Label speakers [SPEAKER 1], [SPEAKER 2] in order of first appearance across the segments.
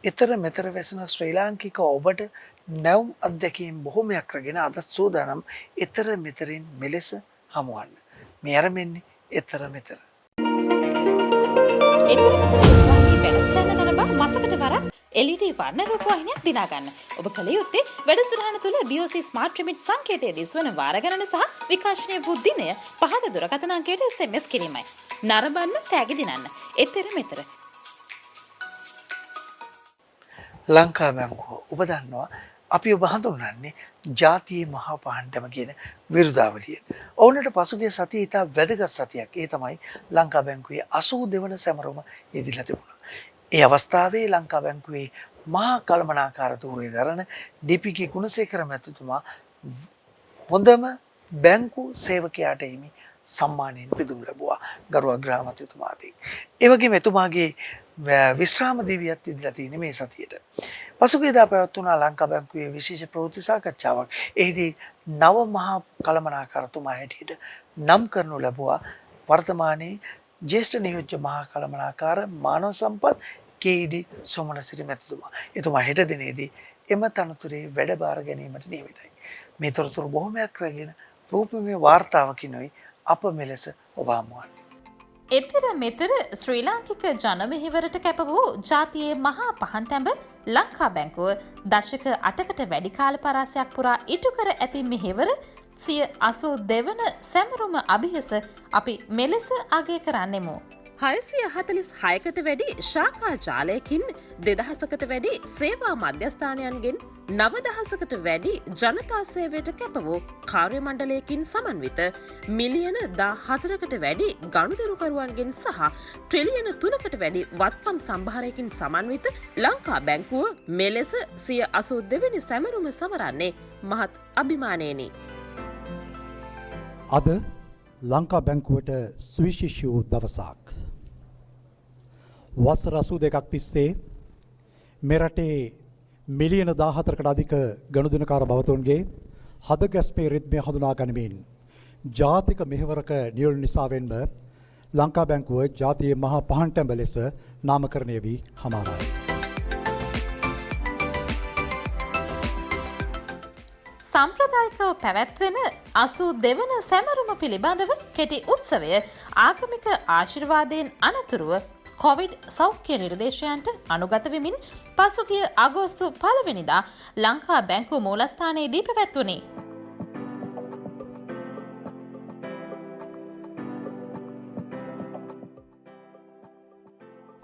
[SPEAKER 1] ඊතර මෙතර වැසෙන ශ්‍රී ලාංකික ඔබට නැවුම් අත්දැකීම් බොහොමයක් රැගෙන අද සූදානම් ඊතර මෙතරින් මෙලෙස හමුවන්න. මේ ආරම්භන්නේ ඊතර මෙතර.
[SPEAKER 2] ඊතර මෙතර රුපවාහිනිය වැඩසටහන නරඹා මාසකට වරක් LED වර්ණ රූපවාහිනියක් දිනා ගන්න. ඔබ කල යුත්තේ වැඩසටහන තුල BOC Smart Remit සංකේතය දිස්වන වාර ගණන සහ විකාශනය වූ දිනය පහත දුරකථන අංකයට SMS කිරීමයි. නරඹන්න තෑගි දිනන්න. ඊතර මෙතර.
[SPEAKER 1] ලංකා බැංකුව ඔබ දන්නවා අපි ඔබ හඳුන්වන්නේ ජාතියේ මහා පහණ්ඩම කියන විරුදාවලියෙන්. ඔවුන්ට පසුගිය සතියේ ඉතා වැදගත් සතියක්. ඒ තමයි ලංකා බැංකුවේ 82 වන සැමරුම යෙදිලා තිබුණා. ඒ අවස්ථාවේ ලංකා බැංකුවේ මහා කළමනාකාර ධූරය දරන ඩී.පී.කේ ගුණසේකර මැතිතුමා හොඳම බැංකු සේවකයාට හිමි සම්මානයෙන් පිදුම් ලැබුවා ගරු අග්‍රාමාත්‍යතුමාගෙන්. ඒ වගේම එතුමාගේ විශ්‍රාම දිවියත් ඉදිරියට තියෙන මේ සතියේට පසුගියදා පැවැත්වුණා ලංකා බැංකුවේ විශේෂ ප්‍රවෘත්ති සාකච්ඡාවක්. එහිදී නව මහා කළමනාකාරතුමා හැටියට නම් කරනු ලැබුවා වර්තමානයේ ජ්‍යෙෂ්ඨ නියෝජ්‍ය මහා කළමනාකාර මානව සම්පත් කේ.ඩී. සෝමනසිරි මැතිතුමා. එතුමා හෙට දිනේදී එම තනතුරේ වැඩබාර ගැනීමට නියමිතයි. මේ තොරතුරු බොහොමයක් රැගෙන රූපමය වාර්තාවකිනුයි අප මෙලෙස ඔබ හමුවන්නේ.
[SPEAKER 2] ඊතර මෙතර ශ්‍රී ලාංකික ජනමෙහෙවරට කැප වූ ජාතියේ මහා පහන් තැඹ ලංකා බැංකුව දශක 8කට වැඩි කාල පරාසයක් පුරා ඉටු කර ඇති මෙහෙවර 82 වන සැමරුම අභියස අපි මෙලෙස අගය කරන්නෙමු. 646කට වැඩි ශාඛා ජාලයකින් 2000කට වැඩි සේවා මධ්‍යස්ථානයන්ගෙන් 9000කට වැඩි ජනතා සේවයට කැප වූ කාර්ය මණ්ඩලයකින් සමන්විත මිලියන 14කට වැඩි ගනුදෙනුකරුවන්ගෙන් සහ ට්‍රිලියන 3කට වැඩි වත්කම් සම්භාරයකින් සමන්විත ලංකා බැංකුව මෙලෙස 82 වෙනි සැමරුම සමරන්නේ මහත් අභිමානයෙනි.
[SPEAKER 3] අද ලංකා බැංකුවට සුවිශේෂී වූ දවසක්. වසර 82ක් තිස්සේ මෙරටේ මිලියන 14කට අධික ගනුදෙනුකාර භවතුන්ගේ හදගැස්මේ රිද්මය හඳුනා ගනිමින් ජාතික මෙහෙවරක නියුල් නිසාවෙන්ම ලංකා බැංකුව ජාතියේ මහා පහන් ලෙස නාමකරණය වී හමාරයි.
[SPEAKER 2] සම්ප්‍රදායිකව පැවැත්වෙන 82 වන සැමරුම පිළිබඳව කෙටි උත්සවය ආගමික ආශිර්වාදයෙන් අනතුරුව කොවිඩ් සෞඛ්‍ය නිර්දේශයන්ට අනුගත වෙමින් පසුගිය අගෝස්තු 1 වෙනිදා ලංකා බැංකුව මූලස්ථානයේදී පැවැත්වුණි.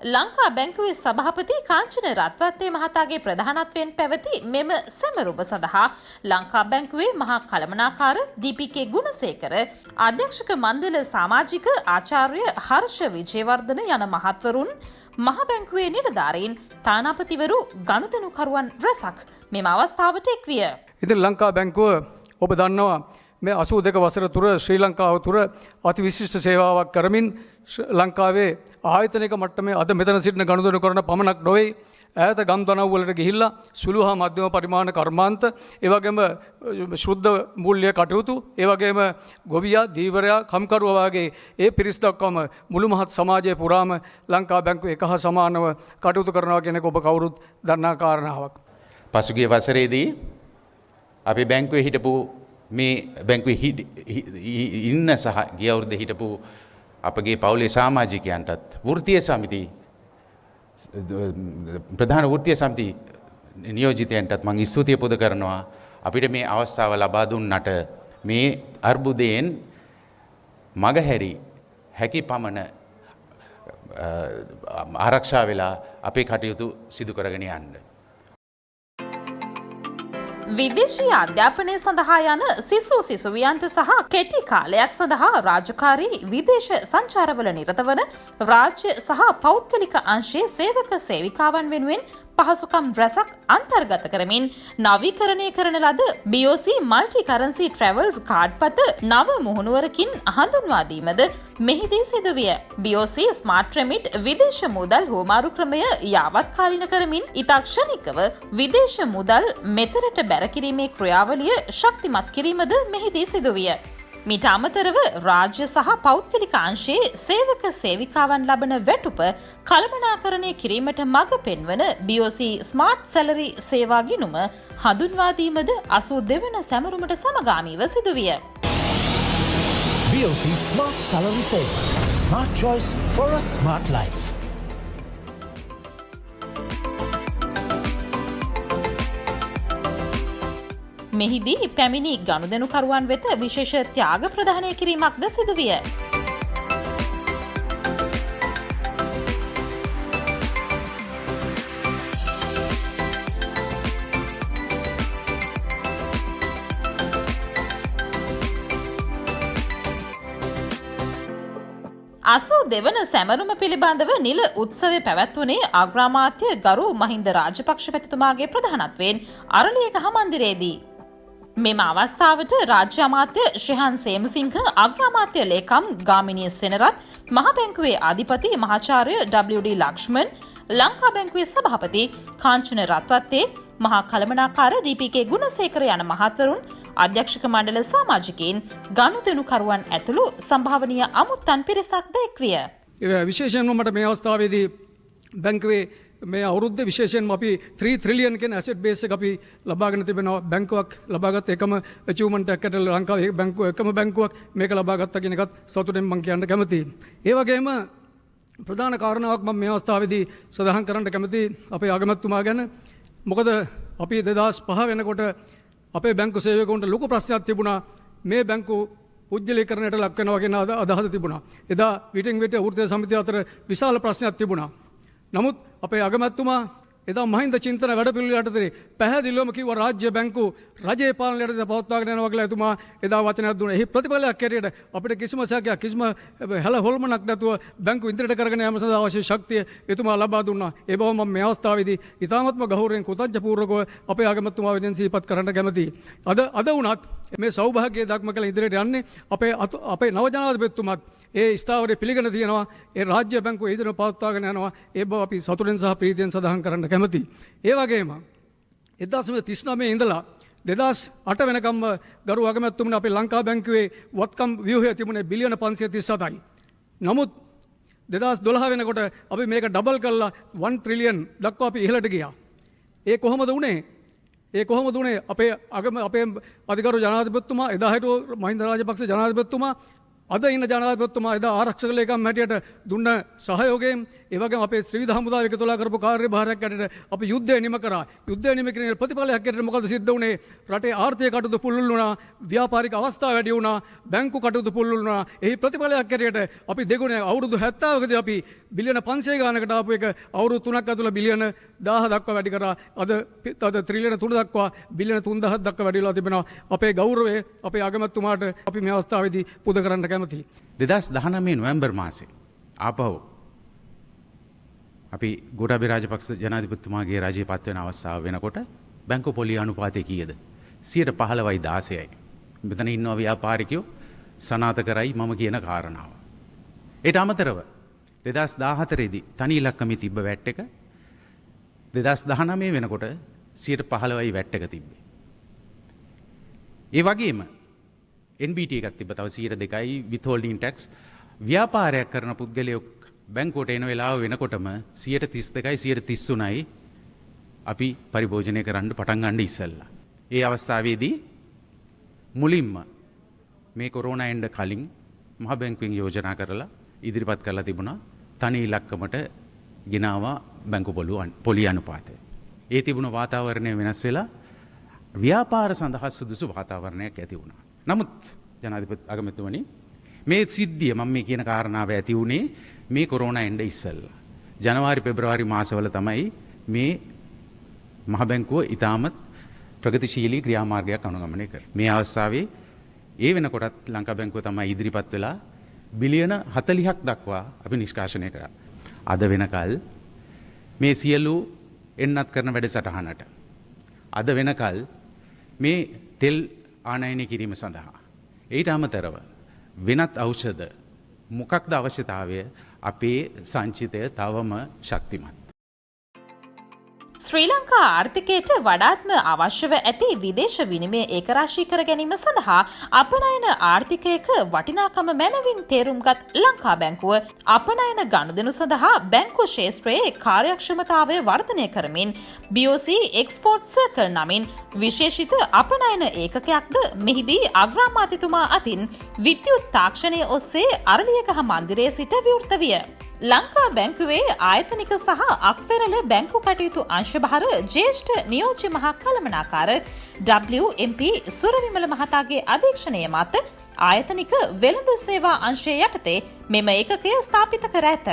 [SPEAKER 2] ලංකා බැංකුවේ සභාපති කාංචන රත්වත්තේ මහතාගේ ප්‍රධානත්වයෙන් පැවති මෙම සැමරුම සඳහා ලංකා බැංකුවේ මහා කළමනාකාර ඩී.පී.කේ ගුණසේකර අධ්‍යක්ෂක මණ්ඩල සමාජික ආචාර්ය හර්ෂ විජේවර්ධන යන මහත්වරුන් මහ බැංකුවේ නිලධාරීන් තානාපතිවරු ගනුදෙනුකරුවන් රැසක් මෙම අවස්ථාවට එක්විය.
[SPEAKER 4] ඉතින් ලංකා බැංකුව ඔබ දන්නවා මේ 82 වසර තුර ශ්‍රී ලංකාව තුර අතිවිශිෂ්ට සේවාවක් කරමින් ලංකාවේ ආයතනික මට්ටමේ අද මෙතන සිටින ගනුදෙනු කරන පමණක් නොවේ ඈත ගම් දනව් වලට ගිහිල්ලා සුළු හා මධ්‍යම පරිමාණ කර්මාන්ත ඒ වගේම ශුද්ධ මූල්‍ය කටයුතු ඒ වගේම ගොවියා දීවරයා කම්කරුවා වගේ ඒ පිරිස් දක්වාම මුළු මහත් සමාජයේ පුරාම ලංකා බැංකුව එක හා සමානව කටයුතු කරනවා කියන එක ඔබ කවුරුත් දන්නා කාරණාවක්.
[SPEAKER 5] පසුගිය වසරේදී අපි බැංකුවේ හිටපු මේ බැංකුවේ ඉන්න සහ ගිය අවුරුද්දේ හිටපු අපගේ පවුලේ සමාජිකයන්ටත් වෘත්තීය සමිති ප්‍රධාන වෘත්තීය සමිති නියෝජිතයන්ටත් මම ස්තුතිය පුද කරනවා අපිට මේ අවස්ථාව ලබා දුන්නට මේ අර්බුදයෙන් මගහැරි හැකි පමණ ආරක්ෂා වෙලා අපේ කටයුතු සිදු කරගෙන යන්න.
[SPEAKER 2] විදේශීය අධ්‍යාපනය සඳහා යන සිසුවියන්ට සහ කෙටි කාලයක් සඳහා රාජකාරී විදේශ සංචාරවල නිරත වන රාජ්‍ය සහ පෞද්ගලික අංශයේ සේවක සේවිකාවන් වෙනුවෙන් පහසුකම් රැසක් අන්තර්ගත කරමින් නවීකරණය කරන ලද BOC Multi Currency Travels card පත නව මුහුණුවරකින් හඳුන්වා දීමද මෙහිදී සිදුවිය. BOC Smart Remit විදේශ මුදල් හුවමාරු ක්‍රමය යාවත් කාලින කරමින් ඉතාක්ෂණිකව විදේශ මුදල් මෙතරට බැර කිරීමේ ක්‍රියාවලිය ශක්තිමත් කිරීමද මෙහිදී සිදුවිය. මීට අමතරව රාජ්‍ය සහ පෞද්ගලික අංශයේ සේවක සේවිකාවන් ලබන වැටුප කළමනාකරණය කිරීමට මඟ පෙන්වන BOC ස්මාර්ට් සැලරි සේවා ගිණුම හඳුන්වා දීමද 82 වන සැමරුමට සමගාමීව සිදුවිය.
[SPEAKER 6] BOC Smart Salary Saver. Smart choice for a smart life.
[SPEAKER 2] මෙහිදී පැමිණි ගනුදෙනුකරුවන් වෙත විශේෂ ත්‍යාග ප්‍රදානය කිරීමක්ද සිදුවිය. දෙවන සැමරුම පිළිබඳව නිල උත්සවය පැවැත්වුණේ අග්‍රාමාත්‍ය ගරු මහින්ද රාජපක්ෂ පැතිතුමාගේ ප්‍රධානත්වයෙන් අරලියගහ මන්දිරයේදී. මෙම අවස්ථාවට රාජ්‍ය අමාත්‍ය ශ්‍රහන් සේමසිංහ, අග්‍රාමාත්‍ය ලේකම් ගාමිණී සෙනරත්, මහ බැංකුවේ අධිපති මහාචාර්ය WD ලක්ෂ්මන්, ලංකා බැංකුවේ සභාපති කාංචන රත්වත්තේ, මහා කළමනාකාර DPK ගුණසේකර යන මහත්වරුන්, අධ්‍යක්ෂක මණ්ඩල සමාජිකයින්, ගනුදෙනුකරුවන් ඇතුළු සම්භාවනීය අමුත්තන් පිරිසක් ද එක්විය.
[SPEAKER 4] විශේෂයෙන්ම මට මේ අවස්ථාවේදී බැංකුවේ මේ අවුරුද්ද විශේෂයෙන්ම අපි 3 ට්‍රිලියන් කියන ඇසෙට් බේස් එක අපි ලබාගෙන තිබෙනවා. බැංකුවක් ලබාගත් එකම අචීව්මන්ට් එකක් ඇට ලංකාවේ බැංකුව එකම බැංකුවක් මේක ලබාගත්තා කියන එකත් සතුටෙන් මම කියන්න කැමතියි. ඒ වගේම ප්‍රධාන කාරණාවක් මම මේ අවස්ථාවේදී සඳහන් කරන්න කැමතියි අපේ අගමැතිතුමා ගැන. මොකද අපි 2005 වෙනකොට අපේ බැංකු සේවකවන්ට ලොකු ප්‍රශ්නයක් තිබුණා. මේ බැංකු පුජ්‍යලීකරණයට ලක් වෙනවා කියන අදහස තිබුණා. එදා විටින් විට වෘත්තීය සමිතිය අතර විශාල ප්‍රශ්නයක් තිබුණා. නමුත් අපේ අගමැතිතුමා එදා මහින්ද චින්තන වැඩපිළිවෙල යටතේ පැහැදිලිවම කිව්වා රාජ්‍ය බැංකු රජයේ පාලනය යටතේ පවත්වාගෙන යනවා කියලා එතුමා එදා වචනයක් දුන්නා. එහි ප්‍රතිඵලයක් හැටියට අපිට කිසිම සැකයක් කිසිම හැල හොල්මනක් නැතුව බැංකු ඉදිරියට කරගෙන යාම සඳහා අවශ්‍ය ශක්තිය එතුමා ලබා දුන්නා. ඒ බව මම මේ අවස්ථාවේදී ඉතාමත්ම ගෞරවයෙන් කෘතඥපූර්වකව අපේ අගමැතිතුමා වෙනුවෙන් සිහිපත් කරන්න කැමතියි. අද වුණත් මේ සෞභාග්‍ය දක්ම කළ ඉදිරියට යන්නේ අපේ නව ජනාධිපතිතුමත් ඒ ස්ථාවරය පිළිගෙන තියෙනවා. ඒ රාජ්‍ය බැංකුව ඉදිරියට පවත්වාගෙන යනවා. ඒ බව අපි සතුටෙන් සහ ප්‍රීතියෙන් සඳහන් කරන්න කැමතියි. ඒ වගේම 1939 ඉඳලා 2008 වෙනකම්ම ගරු අගමැතිතුමනි අපේ ලංකා බැංකුවේ වත්කම් ව්‍යුහය තිබුණේ බිලියන 537යි. නමුත් 2012 වෙනකොට අපි මේක ඩබල් කරලා 1 ට්‍රිලියන් දක්වා අපි ඉහළට ගියා. ඒ කොහොමද වුණේ? අපේ අධිකරු ජනාධිපතිතුමා එදා හිටපු මහින්ද රාජපක්ෂ ජනාධිපතිතුමා අද ඉන්න ජනාධිපතිතුමා එදා ආරක්ෂක ලේකම් හැටියට දුන්න සහයෝගයෙන් ඒ වගේම අපේ ත්‍රිවිධ හමුදාව එකතුලා කරපු කාර්යභාරයක් හැටියට අපි යුද්ධය නිම කරා. යුද්ධය නිම කිරීමේ ප්‍රතිඵලයක් හැටියට මොකද සිද්ධ වුණේ? රටේ ආර්ථික කටයුතු පුළුල් වුණා, ව්‍යාපාරික අවස්ථා වැඩි වුණා, බැංකු කටයුතු පුළුල් වුණා. එහි ප්‍රතිඵලයක් හැටියට අපි දෙගුණයක් අවුරුදු 70කදී අපි බිලියන 500 ගානකට ආපු එක අවුරුදු 3ක් ඇතුළත බිලියන 1000 දක්වා වැඩි කරා. අද ත්‍රිලියන 3 දක්වා බිලියන 3000 දක්වා වැඩි වෙලා තිබෙනවා. අපේ ගෞරවය අපේ අගමැතිතුමාට අපි මේ අවස්ථාවේදී පුද කරන්න
[SPEAKER 5] 2019 නොවැම්බර් මාසේ ආපහු අපි ගෝඨාභය රාජපක්ෂ ජනාධිපතිතුමාගේ රජය පත් වෙන අවස්ථාව වෙනකොට බැංකු පොලිය අනුපාතය කීයද? 15යි 16යි. මෙතන ඉන්නවා ව්‍යාපාරිකයෝ සනාථ කරයි මම කියන කාරණාව. ඒට අමතරව 2014 දී තනි ඉලක්කමේ තිබ්බ වැට් එක 2019 වෙනකොට 15යි වැට් එක තිබ්බේ. ඒ වගේම NBT එකක් තිබ්බ තව 2%යි withholding tax. ව්‍යාපාරයක් කරන පුද්ගලයෙක් බැංකුවට එන වෙලාව වෙනකොටම 32යි 33යි අපි පරිභෝජනය කරන්න පටන් ගන්න ඉස්සෙල්ලා. ඒ අවස්ථාවේදී මුලින්ම මේ කොරෝනා එන්න කලින් මහ බැංකුවෙන් යෝජනා කරලා ඉදිරිපත් කරලා තිබුණා තනි ඉලක්කමට ගෙනාවා බැංකු පොලිය අනුපාතය. ඒ තිබුණ වාතාවරණය වෙනස් වෙලා ව්‍යාපාර සඳහා සුදුසු වාතාවරණයක් ඇති වුණා. නමුත් ජනාධිපති අගමැතිතුමනි මේ සිද්ධිය මම මේ කියන කාරණාව ඇති වුණේ මේ කොරෝනා එන්න ඉස්සෙල්ලා. ජනවාරි පෙබරවාරි මාසවල තමයි මේ මහ බැංකුව ඉතාමත් ප්‍රගතිශීලී ක්‍රියාමාර්ගයක් අනුගමනය කරේ. මේ අවස්ථාවේ ඒ වෙනකොටත් ලංකා බැංකුව තමයි ඉදිරිපත් වෙලා බිලියන 40ක් දක්වා අපි නිෂ්කාශනය කරා. අද වෙනකල් මේ සියලු එන්නත් කරන වැඩසටහනට අද වෙනකල් මේ තෙල් ආනයනය කිරීම සඳහා ඊට අමතරව වෙනත් ඖෂධ මොකක්ද අවශ්‍යතාවය? අපේ සංචිතය තවම ශක්තිමත්.
[SPEAKER 2] ශ්‍රී ලංකා ආර්ථිකයට වඩාත්ම අවශ්‍යව ඇති විදේශ විනිමය ඒකරාශී කර ගැනීම සඳහා අපනයන ආර්ථිකයක වටිනාකම මැනවින් තේරුම්ගත් ලංකා බැංකුව අපනයන ගනුදෙනු සඳහා බැංකු ශේෂත්‍රයේ කාර්යක්ෂමතාවය වර්ධනය කරමින් BOC එක්ස්පෝර්ට් සර්කල් නමින් විශේෂිත අපනයන ඒකකයක්ද මෙහිදී අග්‍රාමාත්‍යතුමා අතින් විද්‍යුත් තාක්ෂණය ඔස්සේ අරලියගහ මන්දිරයේ සිට විවෘත විය. ලංකා බැංකුවේ ආයතනික සහ අක්වෙරළ බැංකු කටයුතු අංශභාර ජ්‍යෙෂ්ඨ නියෝජ්‍ය මහා කළමනාකාර WMP සුරවිමල මහතාගේ අධීක්ෂණය මත ආයතනික වෙළඳ සේවා අංශය යටතේ මෙම ඒකකය ස්ථාපිත කර ඇත.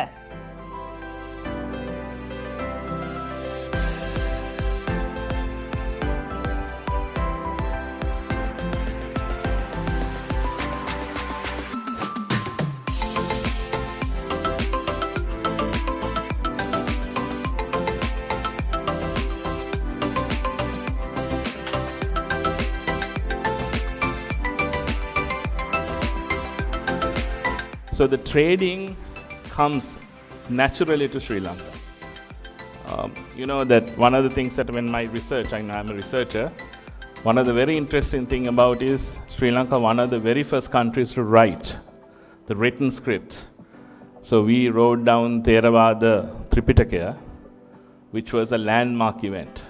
[SPEAKER 7] So the trading comes naturally to Sri Lanka. You know that one of the things that when my research, I know I'm a researcher, one of the very interesting thing about is Sri Lanka, one of the very first countries to write the written scripts. So we wrote down Theravada Tripitaka, which was a landmark event.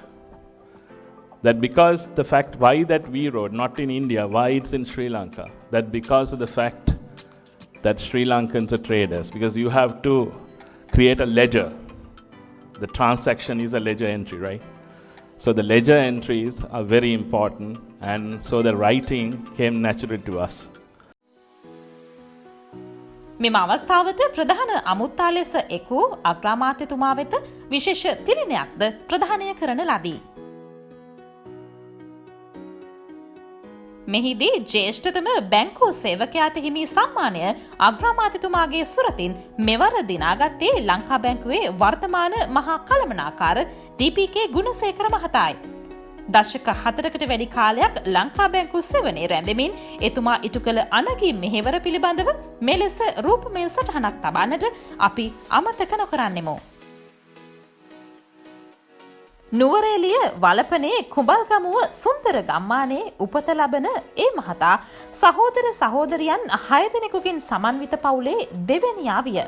[SPEAKER 7] That because the fact why that we wrote, not in India, why it's in Sri Lanka, that because of the fact that Sri Lankans are traders, because you have to create a ledger. The transaction is a ledger entry, right? So the ledger entries are very important, and so the writing came naturally to us.
[SPEAKER 2] මෙම අවස්ථාවට ප්‍රධාන අමුත්තා ලෙස එක් වූ අග්‍රාමාත්‍යතුමා වෙත විශේෂ තිළිණයක්ද ප්‍රදානය කරන ලදී. මෙහිදී ජ්‍යෙෂ්ඨතම බැංකු සේවකයාට හිමි සම්මානය අග්‍රාමාත්‍යතුමාගේ සුරතින් මෙවර දිනාගත්තේ ලංකා බැංකුවේ වර්තමාන මහා කළමනාකාර DPK ගුණසේකර මහතායි. දශක 4කට වැඩි කාලයක් ලංකා බැංකු සේවනයේ රැඳෙමින් එතුමා ඉටු කළ අනගි මෙහෙවර පිළිබඳව මෙලෙස රූපමය සටහනක් තබන්නට අපි අමතක නොකරන්නෙමු. නුවරඑළිය වලපනේ කුඹල්ගමුව සුන්දර ගම්මානයේ උපත ලබන ඒ මහතා සහෝදර සහෝදරියන් 6 දෙනෙකුගෙන් සමන්විත පවුලේ දෙවැනියා විය.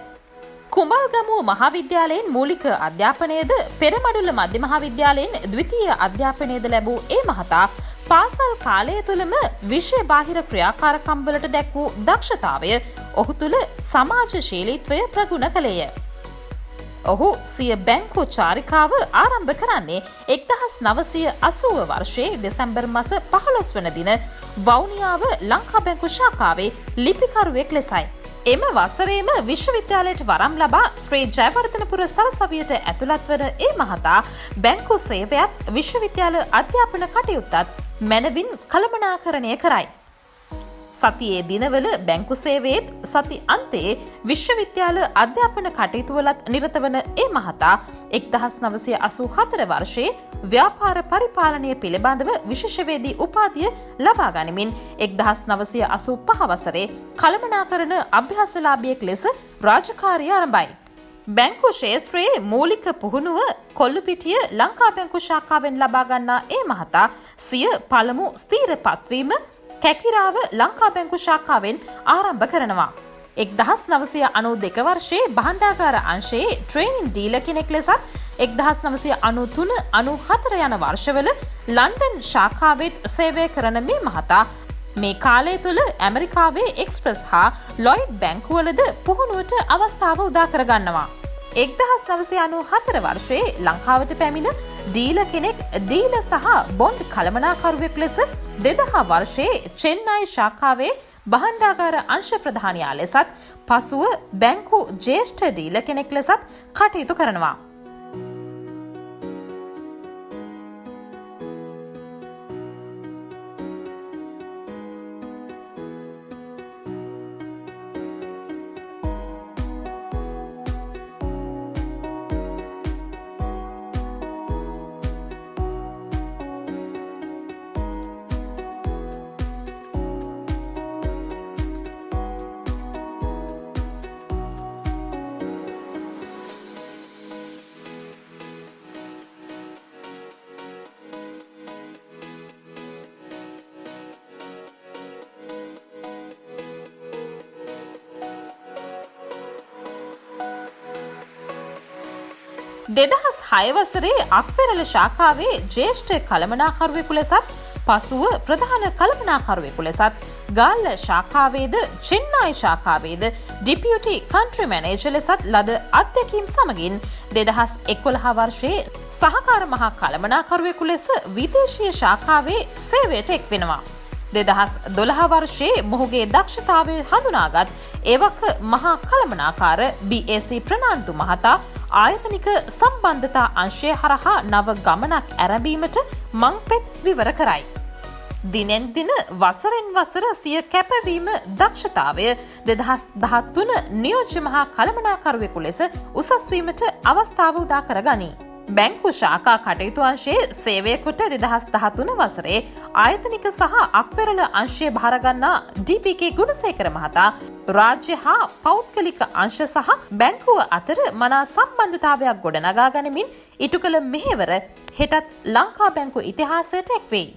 [SPEAKER 2] කුඹල්ගමුව මහාවිද්‍යාලයෙන් මූලික අධ්‍යාපනයද පෙරමඩුල්ල මධ්‍ය මහාවිද්‍යාලයෙන් ද්විතීය අධ්‍යාපනයද ලැබූ ඒ මහතා පාසල් කාලය තුළම විෂය බාහිර ක්‍රියාකාරකම් වලට දැක් වූ දක්ෂතාවය ඔහු තුළ සමාජශීලීත්වය ප්‍රගුණ කළේය. ඔහු සිය බැංකු චාරිකාව ආරම්භ කරන්නේ 1980 වර්ෂයේ දෙසැම්බර් මාස 15 වන දින වවුනියාව ලංකා බැංකු ශාඛාවේ ලිපිකරුවෙක් ලෙසයි. එම වසරේම විශ්වවිද්‍යාලයට වරම් ලබා ශ්‍රී ජයවර්ධනපුර සරසවියට ඇතුළත් වන ඒ මහතා බැංකු සේවයත් විශ්වවිද්‍යාල අධ්‍යාපන කටයුත්තත් මැනවින් කළමනාකරණය කරයි. සතියේ දිනවල බැංකු සේවයේත් සති අන්තයේ විශ්වවිද්‍යාල අධ්‍යාපන කටයුතුවලත් නිරත වන ඒ මහතා 1984 වර්ෂයේ ව්‍යාපාර පරිපාලනය පිළිබඳව විශේෂවේදී උපාධිය ලබා ගනිමින් 1985 වසරේ කළමනාකරණ අභ්‍යාසලාභියෙක් ලෙස රාජකාරිය ආරම්භයි. බැංකු ශේෂ්ත්‍රයේ මූලික පුහුණුව කොල්ලුපිටිය ලංකා බැංකු ශාඛාවෙන් ලබා ගන්නා ඒ මහතා සිය පළමු ස්ථීර පත්වීම කැකිරාව ලංකා බැංකු ශාඛාවෙන් ආරම්භ කරනවා. 1992 වර්ෂයේ භාණ්ඩාගාර අංශයේ ට්‍රේනින් ඩීලර් කෙනෙක් ලෙසත් 1993-94 යන වර්ෂවල ලන්ඩන් ශාඛාවෙත් සේවය කරන මේ මහතා මේ කාලය තුළ ඇමරිකාවේ එක්ස්ප්‍රස් හා ලොයිඩ් බැංකුවලද පුහුණුවට අවස්ථාව උදා කරගන්නවා. 1994 වර්ෂයේ ලංකාවට පැමිණ ඩීලර් කෙනෙක් ඩීලර් සහ බොන්ඩ් කළමනාකරුවෙක් ලෙස 2000 වර්ෂයේ චෙන්නයි ශාඛාවේ භාණ්ඩාගාර අංශ ප්‍රධානියා ලෙසත් පසුව බැංකු ජ්‍යෙෂ්ඨ ඩීලර් කෙනෙක් ලෙසත් කටයුතු කරනවා. 2006 වසරේ අක්වෙරළ ශාඛාවේ ජ්‍යෙෂ්ඨ කළමනාකරුවෙකු ලෙසත් පසුව ප්‍රධාන කළමනාකරුවෙකු ලෙසත් ගාල්ල ශාඛාවේද චෙන්නයි ශාඛාවේද ඩිපියුටි කන්ට්‍රි මැනේජර් ලෙසත් ලද අත්දැකීම් සමගින් 2011 වර්ෂයේ සහකාර මහා කළමනාකරුවෙකු ලෙස විදේශීය ශාඛාවේ සේවයට එක්වෙනවා. 2012 වර්ෂයේ මොහුගේ දක්ෂතාවය හඳුනාගත් ඒවක මහා කළමනාකාර BAC ප්‍රනාන්දු මහතා ආයතනික සම්බන්ධතා අංශය හරහා නව ගමනක් ඇරඹීමට මංපෙත් විවර කරයි. දිනෙන් දින වසරෙන් වසර සිය කැපවීම දක්ෂතාවය 2013 නියෝජ්‍ය මහා කළමනාකරුවෙකු ලෙස උසස් වීමට අවස්ථාව උදා කර ගනී. බැංකු ශාඛා කටයුතු අංශයේ සේවය කොට 2013 වසරේ ආයතනික සහ අක්වෙරළ අංශය භාරගන්නා DPK ගුණසේකර මහතා රාජ්‍ය හා පෞද්ගලික අංශ සහ බැංකුව අතර මනා සම්බන්ධතාවයක් ගොඩනගා ගනිමින් ඉටු කළ මෙහෙවර හෙටත් ලංකා බැංකු ඉතිහාසයට එක්වෙයි.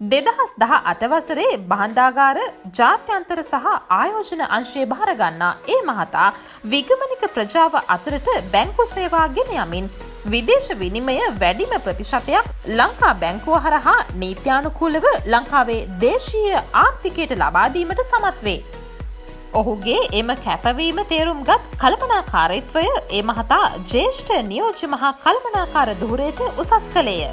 [SPEAKER 2] 2018 වසරේ භාණ්ඩාගාර ජාත්‍යන්තර සහ ආයෝජන අංශයේ භාරගන්නා ඒ මහතා විගමනික ප්‍රජාව අතරට බැංකු සේවා ගෙන යමින් විදේශ විනිමය වැඩිම ප්‍රතිශතයක් ලංකා බැංකුව හරහා නීත්‍යානුකූලව ලංකාවේ දේශීය ආර්ථිකයට ලබා දීමට සමත් වේ. ඔහුගේ එම කැපවීම තේරුම්ගත් කළමනාකාරීත්වය ඒ මහතා ජ්‍යෙෂ්ඨ නියෝජ්‍ය මහා කළමනාකාර ධුරයට උසස් කළේය.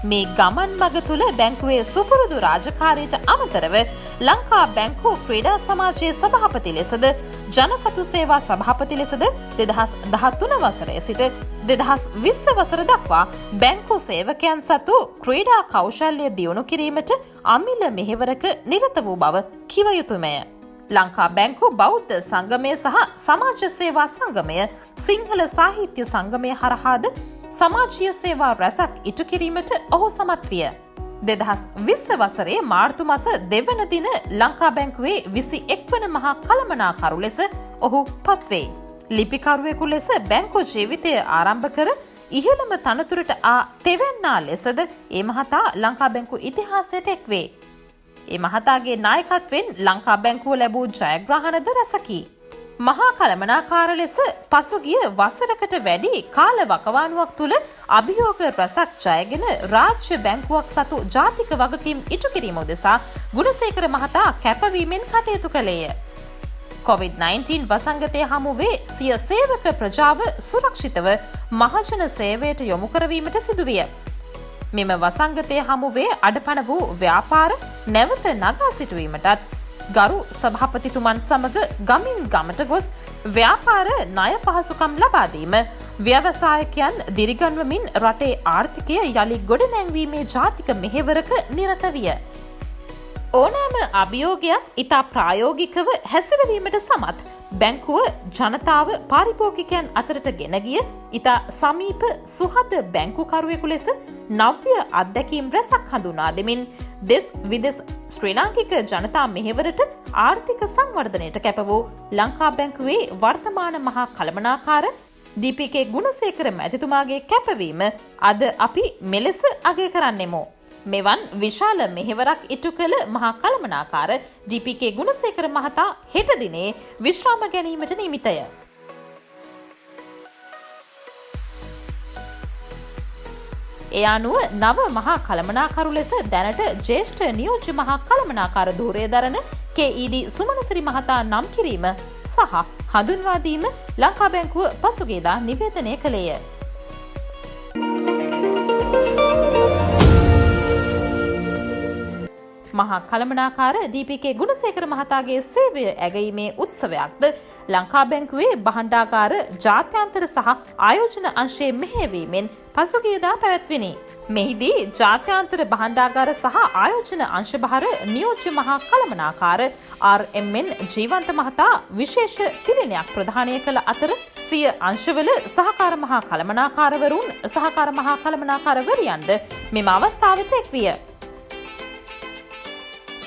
[SPEAKER 2] මේ ගමන් මග තුළ බැංකුවේ සුපුරුදු රාජකාරියට අමතරව ලංකා බැංකු ක්‍රීඩා සමාජයේ සභාපති ලෙසද ජනසතු සේවා සභාපති ලෙසද 2013 වසරේ සිට 2020 වසර දක්වා බැංකු සේවකයන් සතු ක්‍රීඩා කෞශල්‍ය දියුණු කිරීමට අමිල මෙහෙවරක නිරත වූ බව කිව යුතුමය. ලංකා බැංකු බෞද්ධ සංගමය සහ සමාජ සේවා සංගමය සිංහල සාහිත්‍ය සංගමය හරහාද සමාජීය සේවා රැසක් ඉටු කිරීමට ඔහු සමත් විය. 2020 වසරේ මාර්තු මස 2 වන දින ලංකා බැංකුවේ 21 වන මහා කළමනාකරු ලෙස ඔහු පත්වේ. ලිපිකරුවෙකු ලෙස බැංකු ජීවිතය ආරම්භ කර ඉහළම තනතුරට තෙවන්නා ලෙසද ඒ මහතා ලංකා බැංකු ඉතිහාසයට එක්වේ. ඒ මහතාගේ නායකත්වෙන් ලංකා බැංකුව ලැබූ ජයග්‍රහණද රැසකි. මහා කළමනාකාර ලෙස පසුගිය වසරකට වැඩි කාල වකවානුවක් තුළ අභියෝග රැසක් ජයගෙන රාජ්‍ය බැංකුවක් සතු ජාතික වගකීම් ඉටු කිරීම උදෙසා ගුණසේකර මහතා කැපවීමෙන් කටයුතු කළේය. COVID-19 වසංගතය හමුවේ සිය සේවක ප්‍රජාව සුරක්ෂිතව මහජන සේවයට යොමු කරවීමට සිදුවිය. මෙම වසංගතය හමුවේ අඩපණ වූ ව්‍යාපාර නැවත නගා සිටුවීමටත් ගරු සභාපතිතුමන් සමග ගමින් ගමට ගොස් ව්‍යාපාර ණය පහසුකම් ලබාදීම ව්‍යවසායකයන් දිරිගන්වමින් රටේ ආර්ථිකය යළි ගොඩනැංවීමේ ජාතික මෙහෙවරක නිරත විය. ඕනෑම අභියෝගයක් ඉතා ප්‍රායෝගිකව හැසිරවීමට සමත් බැංකුව ජනතාව පාරිභෝගිකයන් අතරට ගෙන ගිය ඉතා සමීප සුහද බැංකුකරුවෙකු ලෙස නව්‍ය අත්දැකීම් රැසක් හඳුනා දෙමින් දෙස් විදෙස් ශ්‍රී ලාංකික ජනතා මෙහෙවරට ආර්ථික සංවර්ධනයට කැප වූ ලංකා බැංකුවේ වර්තමාන මහා කළමනාකාර DPK ගුණසේකර මැතිතුමාගේ කැපවීම අද අපි මෙලෙස අගය කරන්නෙමු. මෙවන් විශාල මෙහෙවරක් ඉටු කළ මහා කළමනාකාර DPK ගුණසේකර මහතා හෙට දිනේ විශ්‍රාම ගැනීමට නියමිතය. ඒ අනුව නව මහා කළමනාකරු ලෙස දැනට ජ්‍යෙෂ්ඨ නියෝජ්‍ය මහා කළමනාකාර ධූරය දරන KED සුමනසිරි මහතා නම් කිරීම සහ හඳුන්වා දීම ලංකා බැංකුව පසුගියදා නිවේදනය කළේය. මහා කළමනාකාර DPK ගුණසේකර මහතාගේ සේවය ඇගීමේ උත්සවයක්ද ලංකා බැංකුවේ භාණ්ඩාගාර ජාත්‍යන්තර සහ ආයෝජන අංශයේ මෙහෙයවීමෙන් පසුගියදා පැවැත්විණි. මෙහිදී ජාත්‍යන්තර භාණ්ඩාගාර සහ ආයෝජන අංශභාර නියෝජ්‍ය මහා කළමනාකාර RMN ජීවන්ත මහතා විශේෂ තිළිණයක් ප්‍රදානය කළ අතර සිය අංශවල සහකාර මහා කළමනාකාරවරුන් සහකාර මහා කළමනාකාරවරියන්ද මෙම අවස්ථාවට එක්විය.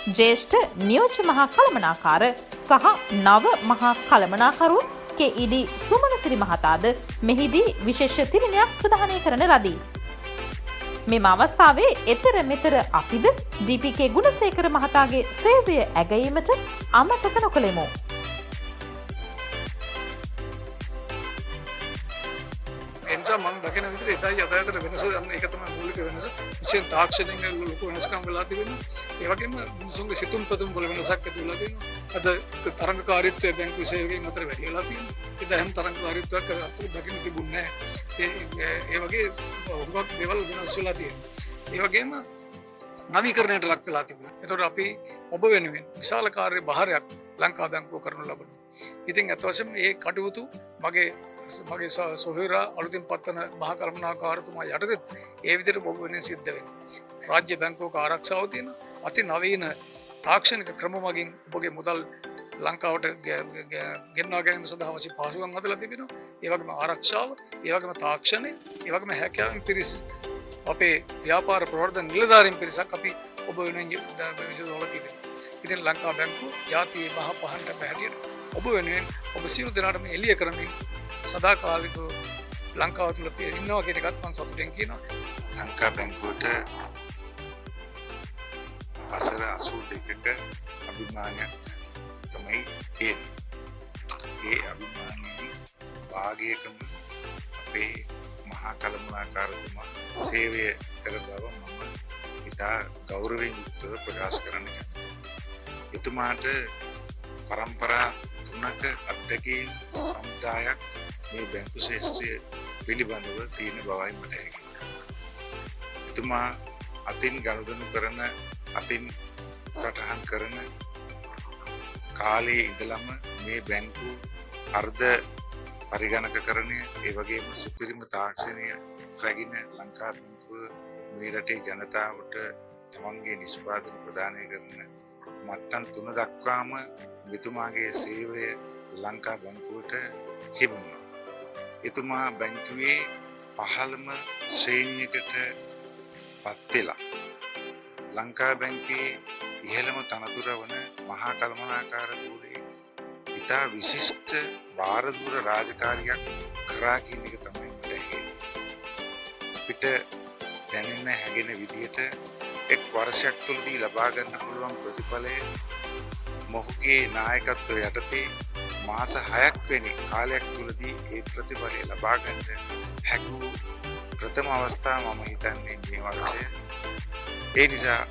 [SPEAKER 2] ජ්‍යෙෂ්ඨ නියෝජ්‍ය මහා කළමනාකාර සහ නව මහා කළමනාකරු KED සුමනසිරි මහතාද මෙහිදී විශේෂ තිළිණයක් ප්‍රදානය කරන ලදී. මෙම අවස්ථාවේ එතර මෙතර අපිද DPK ගුණසේකර මහතාගේ සේවය ඇගීමට අමතක නොකළෙමු.
[SPEAKER 8] එන්ස නිසා මම දකින විදිහට එදා යත අතර වෙනස අන්න ඒක තමයි මූලික වෙනස. විශේෂයෙන් තාක්ෂණයෙන් ලොකු වෙනස්කම් වෙලා තිබෙනවා. ඒ වගේම මිනිසුන්ගේ සිතුම් පැතුම් වල වෙනසක් ඇති වෙලා තියෙනවා. අද තරඟකාරීත්වය බැංකු සේවකයන් අතර වැඩි වෙලා තියෙනවා. එදා හැම තරඟකාරීත්වයක් අතට දකින්න තිබුණේ නැහැ. ඒ වගේ හුඟක් දේවල් වෙනස් වෙලා තියෙනවා. ඒ වගේම නවීකරණයට ලක් වෙලා තිබුණා. ඒතකොට අපි ඔබ වෙනුවෙන් විශාල කාර්ය භාරයක් ලංකා බැංකුව කරනු ලබනවා. ඉතින් අත් වශයෙන්ම මේ කටයුතු මගේ සොහොයුරා අලුතින් පත්වන මහා කළමනාකාරතුමා යටතේත් ඒ විදිහට ඔබ වෙනුවෙන් සිද්ධ වෙනවා. රාජ්‍ය බැංකුවක ආරක්ෂාව තියෙන අති නවීන තාක්ෂණික ක්‍රම මගින් ඔබගේ මුදල් ලංකාවට ගෙන්වා ගැනීම සඳහා අවශ්‍ය පහසුකම් හදලා තිබෙනවා. ඒ වගේම ආරක්ෂාව, ඒ වගේම තාක්ෂණය, ඒ වගේම හැකියාවෙන් පිරිස් අපේ ව්‍යාපාර ප්‍රවර්ධන නිලධාරීන් පිරිසක් අපි ඔබ වෙනුවෙන් යොදවලා තිබෙනවා. ඉතින් ලංකා බැංකුව ජාතියේ මහ පහන්ට පැහැදියට ඔබ වෙනුවෙන් ඔබ සියලු දෙනාටම එළිය කරමින් සදාකාලිකව ලංකාව තුළ ඉන්නවා කියන එකත් මම සතුටින් කියනවා.
[SPEAKER 9] ලංකා බැංකුවට වසර 82ක අභිමානයක් තමයි තියෙන්නේ. ඒ අභිමානයේ භාගයකම අපේ මහා කළමනාකාරතුමා සේවය කර බව මම ඉතා ගෞරවයෙන් යුක්තව ප්‍රකාශ කරන්න කැමතියි. එතුමාට පරම්පරා 3ක අත්දැකීම් සමුදායක් මේ බැංකු ශාස්ත්‍රය පිළිබඳව තියෙන බවයි මට හැඟෙන්නේ. එතුමා අතින් ගනුදෙනු කරන අතින් සටහන් කරන කාලයේ ඉඳලම මේ බැංකු අර්ධ පරිගණකකරණය ඒ වගේම සුපිරිම තාක්ෂණය රැගෙන ලංකා බැංකුව මේ රටේ ජනතාවට තමන්ගේ නිෂ්පාදන ප්‍රදානය කරන මට්ටම් 3 දක්වාම මෙතුමාගේ සේවය ලංකා බැංකුවට හිමි වුණා. එතුමා බැංකුවේ 15ම ශ්‍රේණියකට පත් වෙලා ලංකා බැංකුවේ ඉහළම තනතුර වන මහා කළමනාකාර ධූරයේ ඉතා විශිෂ්ට භාරදූර රාජකාරියක් කරා කියන එක තමයි මට හැඟෙන්නේ. අපිට දැනෙන්න හැඟෙන විදිහට එක් වර්ෂයක් තුළදී ලබා ගන්න පුළුවන් ප්‍රතිඵලය මොහුගේ නායකත්වය යටතේ මාස 6ක් වෙනි කාලයක් තුළදී ඒ ප්‍රතිඵලය ලබා ගන්න හැකි ප්‍රථම අවස්ථාව මම හිතන්නේ මේ වර්ෂය. ඒ නිසා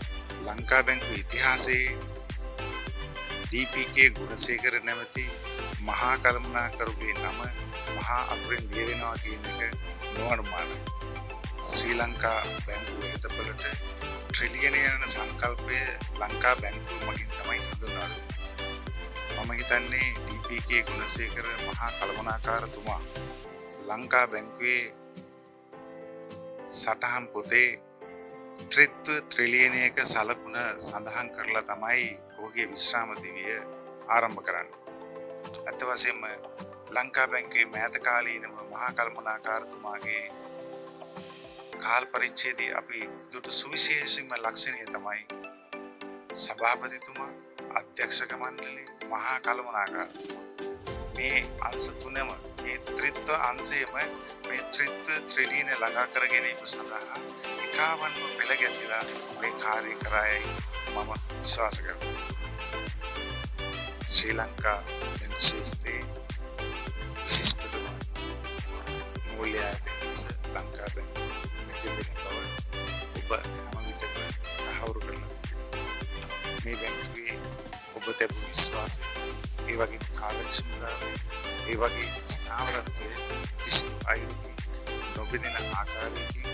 [SPEAKER 9] ලංකා බැංකුවේ ඉතිහාසයේ DPK ගුණසේකර නැමැති මහා කළමනාකරුගේ නම මහා අකුරෙන් ලියවෙනවා කියන එක නොඅනුමානයි. ශ්‍රී ලංකා බැංකුව හිතපළට ට්‍රිලියන යන සංකල්පය ලංකා බැංකුව මගින් තමයි හඳුන්වන්නේ. මම හිතන්නේ DPK ගුණසේකර මහා කළමනාකාරතුමා ලංකා බැංකුවේ සටහන් පොතේ ත්‍රිත්ව ත්‍රිලියනයක සලකුණ සඳහන් කරලා තමයි ඔහුගේ විශ්‍රාම දිවිය ආරම්භ කරන්නේ. අත් වශයෙන්ම ලංකා බැංකුවේ මෑත කාලීනම මහා කළමනාකාරතුමාගේ කාල පරිච්ඡේදයේ අපි දුටු සුවිශේෂීම ලක්ෂණය තමයි සභාපතිතුමා, අධ්‍යක්ෂක මණ්ඩලය, මහා කළමනාකාරතුමා. මේ අංශ තුනම මේ ත්‍රිත්ව අංශයම මේ ත්‍රිත්ව ත්‍රිලියන ළඟා කර ගැනීම සඳහා එකවන්ව පෙළ ගැසිලා මේ කාර්ය කරායයි මම විශ්වාස කරනවා. ශ්‍රී ලංකා බැංකු ශාස්ත්‍රයේ විශිෂ්ටතම මූල්‍යායතන ලෙස ලංකා බැංකුව මෙතෙක් බව ඔබ හැම විටම තහවුරු කරලා තිබෙනවා. මේ බැංකුවේ ඔබ තිබු විශ්වාසය, ඒ වගේම කාර්යක්ෂමතාවය, ඒ වගේ ස්ථාවරත්වය කිසිදු අයුරකින් නොබෙදෙන ආකාරයකින්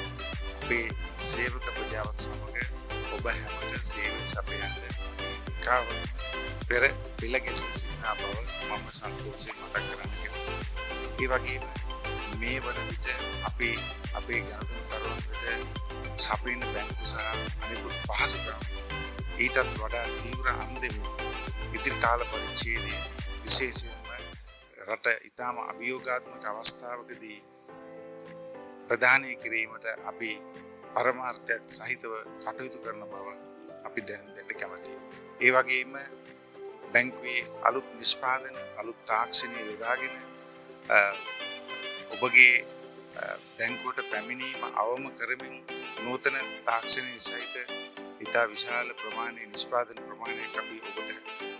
[SPEAKER 9] අපේ සේවක ප්‍රජාවත් සමග ඔබ හැමට සේවය සපයන්න කාවන පෙර පෙළගැසී සිටිනා බව මම සන්තෝෂයෙන් මතක් කරන්න කැමතියි. ඒ වගේම මේ වන විට අපේ ගණනකරුවන් වෙත සපයන බැංකු සහ අනෙකුත් පහසුකම් ඊටත් වඩා තීව්‍ර අන්දමින් ඉදිරි කාල පරිච්ඡේදයේ විශේෂයෙන්ම රට ඉතාම අභියෝගාත්මක අවස්ථාවකදී ප්‍රධානය කිරීමට අපි පරමාර්ථයක් සහිතව කටයුතු කරන බව අපි දැනුම් දෙන්න කැමතියි. ඒ වගේම බැංකුවේ අලුත් නිෂ්පාදන, අලුත් තාක්ෂණය යොදාගෙන ඔබගේ බැංකුවට පැමිණීම අවම කරමින් නූතන තාක්ෂණය සහිත ඉතා විශාල ප්‍රමාණයේ නිෂ්පාදන ප්‍රමාණයක් අපි ඔබට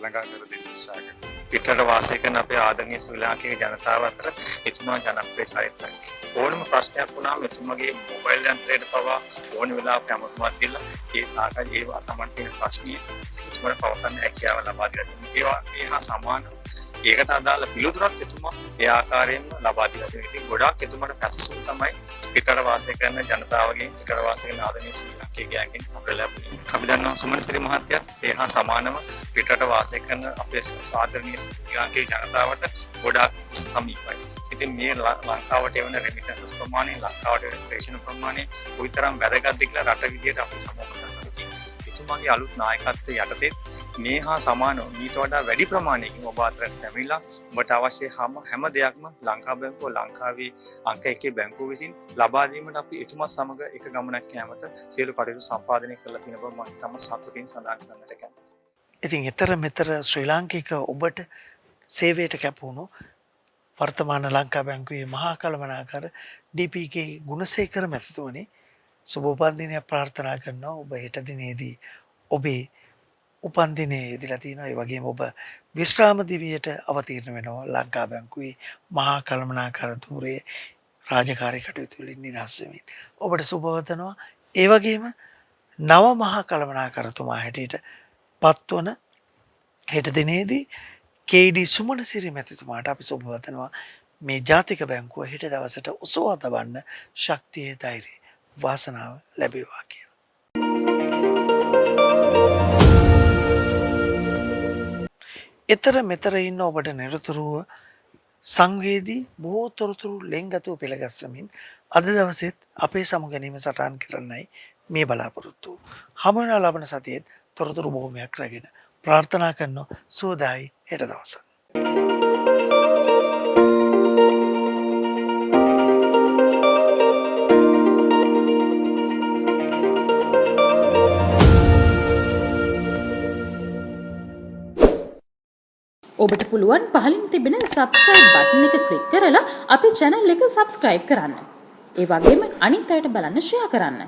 [SPEAKER 9] ළඟා කර දෙන්න උත්සාහ කරනවා.
[SPEAKER 10] පිටරට වාසය කරන අපේ ආදරණීය ශ්‍රී ලාංකික ජනතාව අතර එතුමා ජනප්‍රිය චරිතයි. ඕනම ප්‍රශ්නයක් වුණාම එතුමාගේ මොබයිල් යන්ත්‍රයට පවා ඕන වෙලාවක අමතමත් දීලා ඒ සාකච්ඡා ඒවා තමයි තියෙන ප්‍රශ්නිය එතුමාට පවසන්න හැකියාව ලබා දීලා තියෙනවා. ඒ හා සමානව ඒකට අදාළ පිළිතුරක් එතුමා ඒ ආකාරයෙන්ම ලබා දීලා තියෙනවා. ඉතින් ගොඩාක් එතුමාට පැසසුම් තමයි පිටරට වාසය කරන ජනතාවගෙන් පිටරට වාසය කරන ආදරණීය ශ්‍රී ලාංකිකයන්ගෙන් අපිට ලැබුණේ. අපි දන්නවා සුමනසිරි මහත්තයා ඒ හා සමානව පිටරට වාසය කරන අපේ ආදරණීය ශ්‍රී ලාංකික ජනතාවට ගොඩාක් සමීපයි. ඉතින් මේ ලංකාවට එවන රෙමිටන්සස් ප්‍රමාණය ලංකාවට එවන ප්‍රේෂණ ප්‍රමාණය කොයිතරම් වැදගත්ද කියලා රට විදියට අපි හැමෝම දන්නවා. ඉතින් එතුමාගේ අලුත් නායකත්වයේ යටතේ මේ හා සමානව මීට වඩා වැඩි ප්‍රමාණයකින් ඔබ අතරට පැමිණලා ඔබට අවශ්‍ය හැම දෙයක්ම ලංකා බැංකුව ලංකාවේ අංක 1 බැංකුව විසින් ලබා දීමට අපි එතුමා සමග එක ගමනක් යෑමට සියලු කටයුතු සම්පාදනය කරලා තියෙන බව මම තම සතුටින් සඳහන් කරන්නට කැමතියි.
[SPEAKER 1] ඉතින් ඊතර මෙතර ශ්‍රී ලාංකික ඔබට සේවයට කැපවුණු වර්තමාන ලංකා බැංකුවේ මහා කළමනාකර ඩී.පී.කේ ගුණසේකර මැතිතුමනි සුබ උපන්දිනයක් ප්‍රාර්ථනා කරනවා. ඔබ හෙට දිනේදී ඔබේ උපන්දිනයේ යෙදලා තියෙනවා. ඒ වගේම ඔබ විශ්‍රාම දිවියට අවතීර්ණ වෙනවා ලංකා බැංකුවේ මහා කළමනාකර ධූරයේ රාජකාරී කටයුතු වලින් නිදහස් වෙමින්. ඔබට සුබවතනවා. ඒ වගේම නව මහා කළමනාකරතුමා හැටියට පත්වන හෙට දිනේදී කේ.ඩී. සුමනසිරි මැතිතුමාට අපි සුබවතනවා. මේ ජාතික බැංකුව හෙට දවසට උසවා තබන්න ශක්තිය ධෛර්යය වාසනාව ලැබේවා කියලා. ඊතර මෙතර ඉන්න ඔබට නිරතුරුව සංවේදී බොහෝ තොරතුරු ලෙන්ගතුව පෙළගස්සමින් අද දවසෙත් අපේ සමුගැනීම සටහන් කරන්නයි මේ බලාපොරොත්තු. හමු වෙන ලබන සතියේත් තොරතුරු බොහොමයක් රැගෙන ප්‍රාර්ථනා කරනවා සුවදායි හෙට දවස.
[SPEAKER 2] ඔබට පුළුවන් පහලින් තිබෙන subscribe button එක ක්ලික් කරලා අපේ channel එක subscribe කරන්න. ඒ වගේම අනිත් අයට බලන්න share කරන්න.